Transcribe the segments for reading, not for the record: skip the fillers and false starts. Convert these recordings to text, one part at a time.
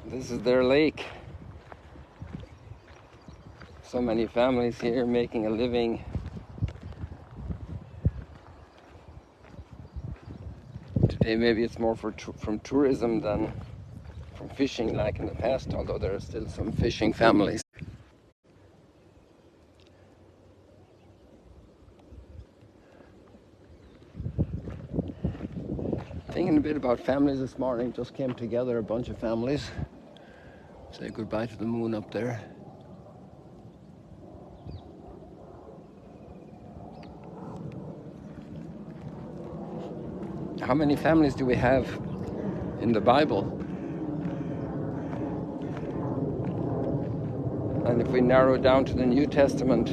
This is their lake. So many families here making a living. Today maybe it's more from tourism than from fishing like in the past, although there are still some fishing families. Thinking a bit about families this morning, just came together, a bunch of families. Say goodbye to the moon up there. How many families do we have in the Bible? And if we narrow it down to the New Testament,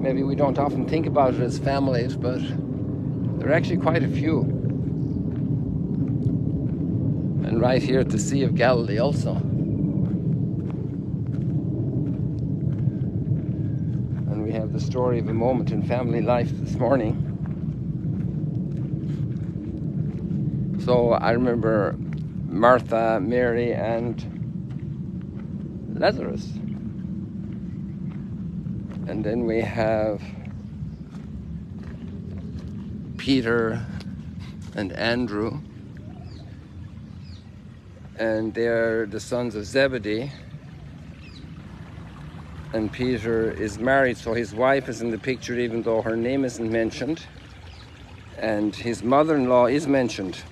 maybe we don't often think about it as families, but there are actually quite a few. And right here at the Sea of Galilee also. And we have the story of a moment in family life this morning. So I remember Martha, Mary, and Lazarus. And then we have Peter and Andrew. And they're the sons of Zebedee. And Peter is married, so his wife is in the picture even though her name isn't mentioned. And his mother-in-law is mentioned.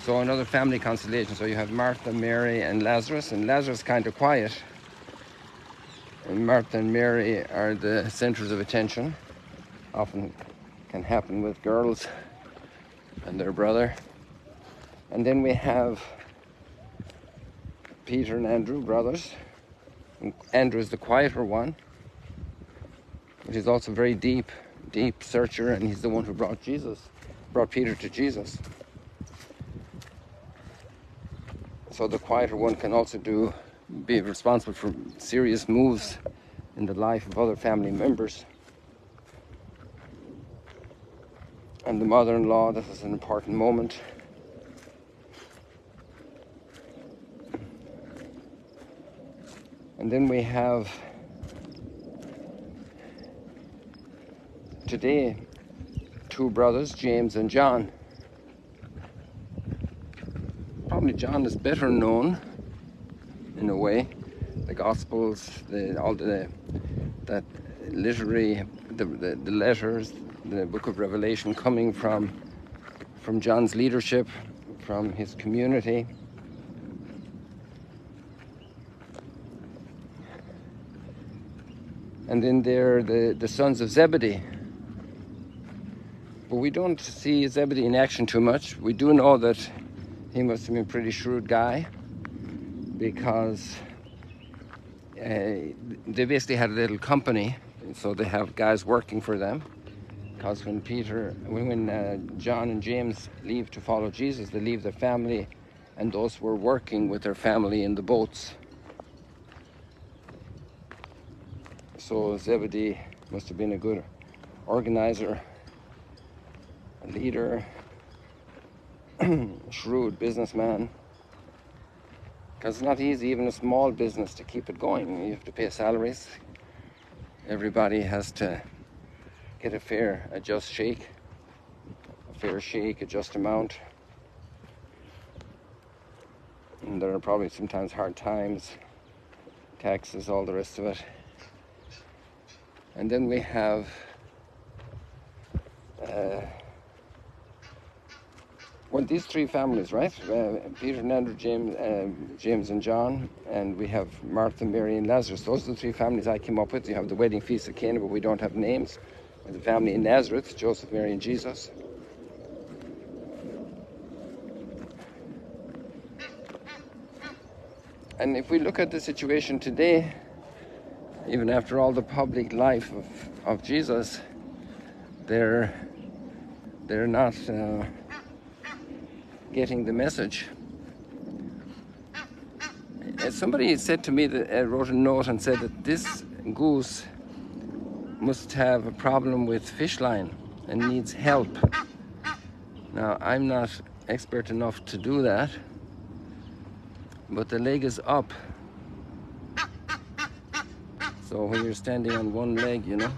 So another family constellation. So you have Martha, Mary, and Lazarus. And Lazarus kind of quiet. And Martha and Mary are the centers of attention. Often can happen with girls and their brother. And then we have Peter and Andrew, brothers. And Andrew is the quieter one, but he's also very deep searcher, and he's the one who brought Peter to Jesus. So the quieter one can also be responsible for serious moves in the life of other family members. And the mother-in-law, this is an important moment. And then we have today two brothers, James and John. Probably John is better known in a way. The Gospels, the letters, the book of Revelation coming from John's leadership, from his community. And then they're the sons of Zebedee. But we don't see Zebedee in action too much. We do know that he must have been a pretty shrewd guy, because they basically had a little company, and so they have guys working for them. Because when John and James leave to follow Jesus, they leave their family, and those were working with their family in the boats. So Zebedee must have been a good organizer, a leader, shrewd businessman. Because it's not easy, even a small business, to keep it going. You have to pay salaries. Everybody has to get a fair, a just shake, a just amount. And there are probably sometimes hard times, taxes, all the rest of it. And then we have these three families, right? Peter and Andrew, James and John, and we have Martha, Mary, and Lazarus. Those are the three families I came up with. You have the wedding feast of Cana, but we don't have names. The family in Nazareth, Joseph, Mary, and Jesus. And if we look at the situation today, even after all the public life of Jesus, they're not getting the message. Somebody said to me that wrote a note and said that this goose must have a problem with fish line and needs help. Now, I'm not expert enough to do that, but the leg is up. So when you're standing on one leg, you know,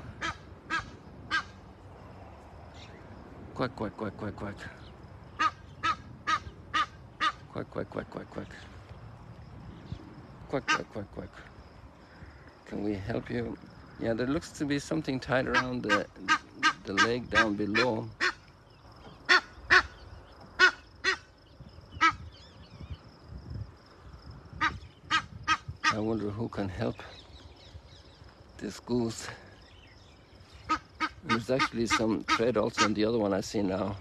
quack, quack, quack, quack, quack. Quack, quack, quack, quack, quack. Quack, quack, quack, quack. Can we help you? Yeah, there looks to be something tied around the leg down below. I wonder who can help this goose. There's actually some thread also on the other one I see now.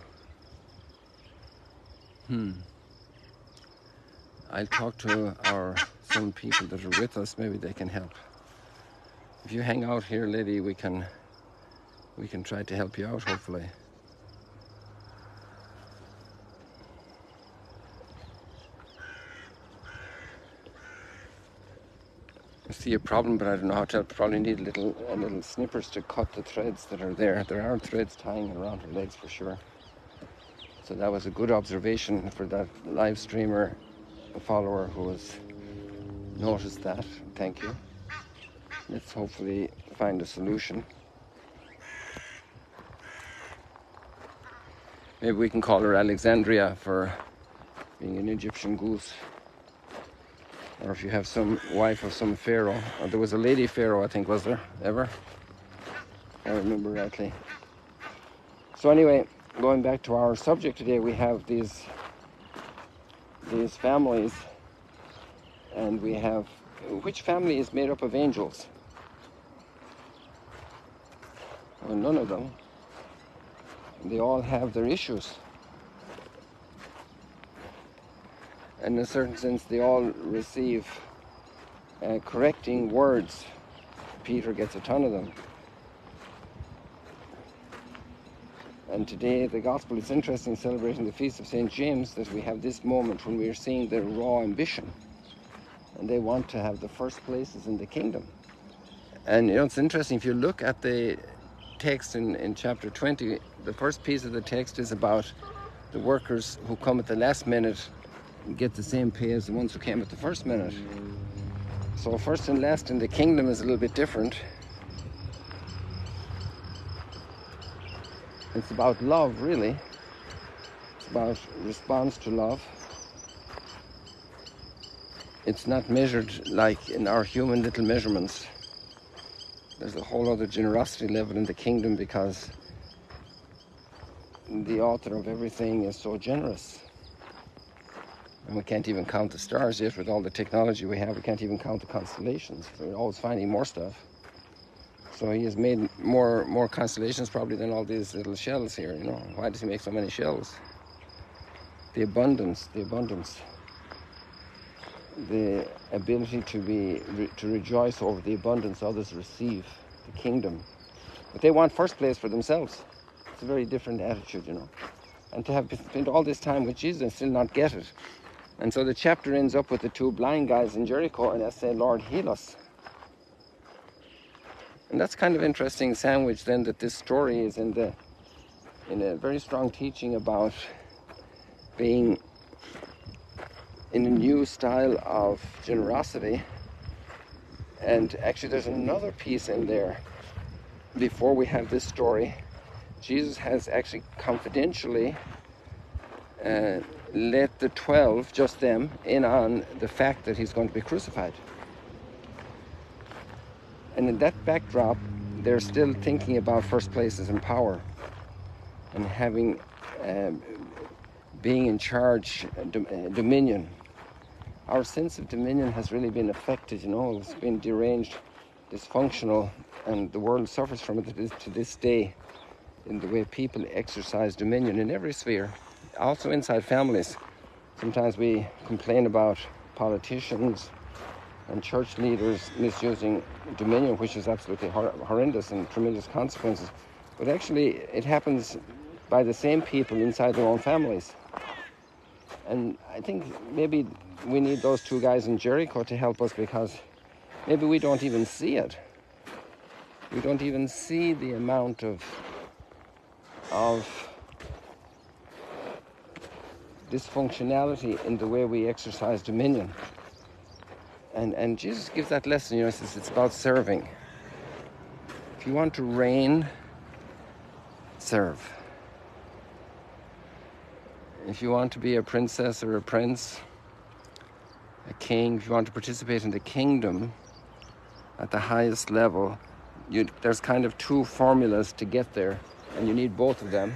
I'll talk to some people that are with us. Maybe they can help. If you hang out here, lady, we can try to help you out, hopefully. I see a problem, but I don't know how to. Probably need a little snippers to cut the threads that are there. There are threads tying around her legs for sure. So that was a good observation for that live streamer, a follower who has noticed that. Thank you. Let's hopefully find a solution. Maybe we can call her Alexandria for being an Egyptian goose. Or if you have some wife of some pharaoh. Or there was a lady pharaoh, I think, was there ever? I remember rightly. So anyway, going back to our subject today, we have these families, and we have, which family is made up of angels? Well, none of them. They all have their issues. In a certain sense, they all receive correcting words. Peter gets a ton of them. And today, the gospel is interesting, celebrating the feast of St. James, that we have this moment when we are seeing their raw ambition. And they want to have the first places in the kingdom. And you know, it's interesting, if you look at the text in chapter 20, the first piece of the text is about the workers who come at the last minute and get the same pay as the ones who came at the first minute. So first and last in the kingdom is a little bit different. It's about love, really. It's about response to love. It's not measured like in our human little measurements. There's a whole other generosity level in the kingdom because the author of everything is so generous. And we can't even count the stars yet with all the technology we have. We can't even count the constellations. So we're always finding more stuff. So he has made more constellations probably than all these little shells here, you know. Why does he make so many shells? The abundance. The ability to rejoice over the abundance others receive, the kingdom. But they want first place for themselves. It's a very different attitude, you know. And to have spent all this time with Jesus and still not get it. And so the chapter ends up with the two blind guys in Jericho, and they say, Lord, heal us. And that's kind of interesting sandwich then, that this story is in a very strong teaching about being in a new style of generosity. And actually there's another piece in there before we have this story. Jesus has actually confidentially let the 12, just them, in on the fact that he's going to be crucified. And in that backdrop, they're still thinking about first places and power and having, being in charge, dominion. Our sense of dominion has really been affected, you know, it's been deranged, dysfunctional, and the world suffers from it to this day in the way people exercise dominion in every sphere, also inside families. Sometimes we complain about politicians and church leaders misusing dominion, which is absolutely horrendous and tremendous consequences. But actually, it happens by the same people inside their own families. And I think maybe we need those two guys in Jericho to help us, because maybe we don't even see it. We don't even see the amount of dysfunctionality in the way we exercise dominion. And Jesus gives that lesson, he says it's about serving. If you want to reign, serve. If you want to be a princess or a prince, a king, if you want to participate in the kingdom at the highest level, there's kind of two formulas to get there, and you need both of them.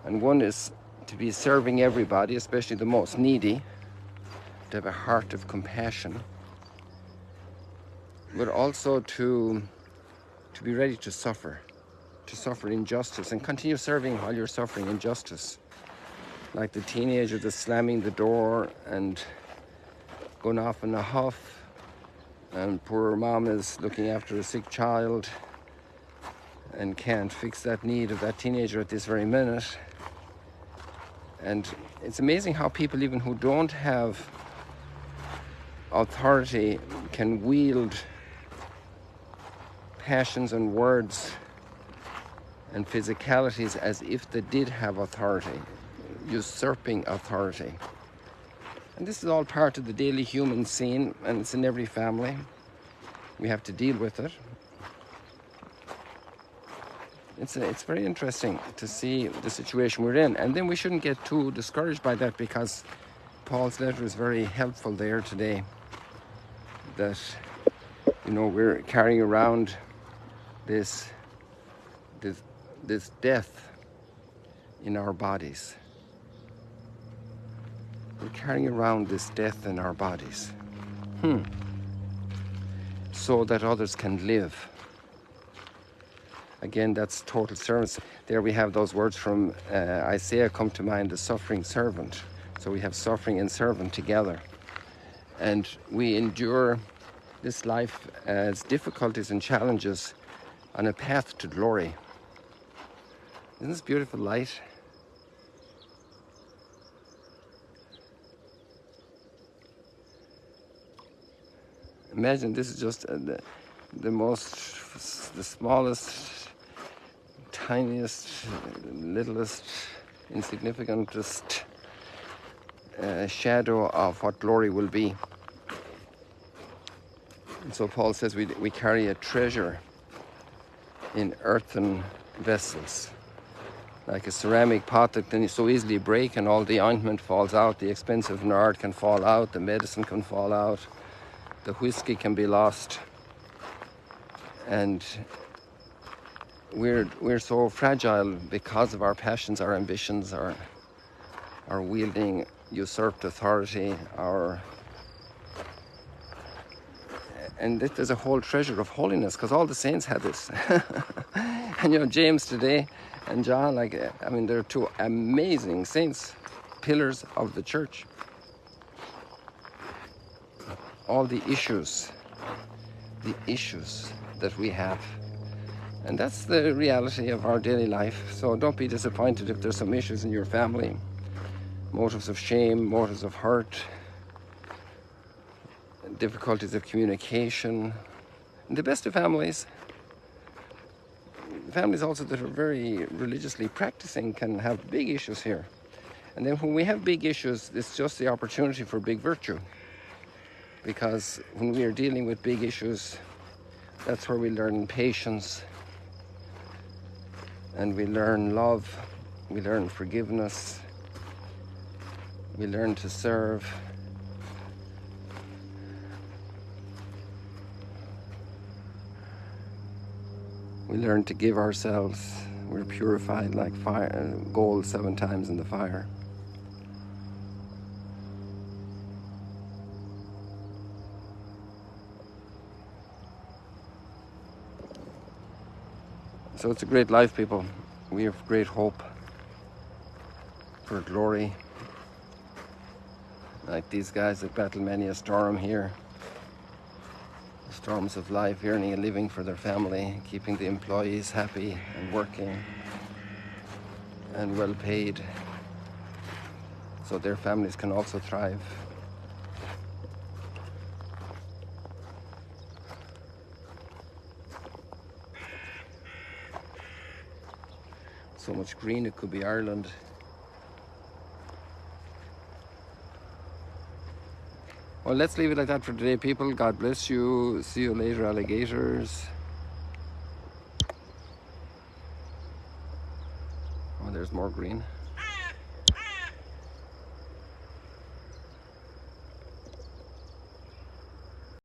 And one is to be serving everybody, especially the most needy, to have a heart of compassion, but also to be ready to suffer injustice and continue serving while you're suffering injustice. Like the teenager that's slamming the door and going off in a huff, and poor mom is looking after a sick child and can't fix that need of that teenager at this very minute. And it's amazing how people, even who don't have authority, can wield passions and words and physicalities as if they did have authority, usurping authority. And this is all part of the daily human scene, and it's in every family. We have to deal with it. It's very interesting to see the situation we're in. And then we shouldn't get too discouraged by that, because Paul's letter is very helpful there today. That, we're carrying around this death in our bodies. We're carrying around this death in our bodies. So that others can live. Again, that's total service. There we have those words from Isaiah come to mind, the suffering servant. So we have suffering and servant together. And we endure this life as difficulties and challenges on a path to glory. Isn't this beautiful light? Imagine this is just the smallest, tiniest, littlest, insignificantest shadow of what glory will be. And so Paul says we carry a treasure in earthen vessels, like a ceramic pot that can so easily break, and all the ointment falls out, the expensive nard can fall out, the medicine can fall out, the whiskey can be lost. And we're so fragile because of our passions, our ambitions, our wielding usurped authority, and there's a whole treasure of holiness, because all the saints had this. And James today and John, they're two amazing saints, pillars of the church. All the issues that we have. And that's the reality of our daily life. So don't be disappointed if there's some issues in your family. Motives of shame, motives of hurt, difficulties of communication. And the best of families also that are very religiously practicing, can have big issues here. And then when we have big issues, it's just the opportunity for big virtue. Because when we are dealing with big issues, that's where we learn patience, and we learn love, we learn forgiveness, we learn to serve. We learn to give ourselves. We're purified like fire, gold 7 times in the fire. So it's a great life, people. We have great hope for glory. Like these guys that battle many a storm here. The storms of life, earning a living for their family, keeping the employees happy and working and well paid, so their families can also thrive. So much green, it could be Ireland. Well, let's leave it like that for today, people. God bless you. See you later, alligators. Oh, there's more green.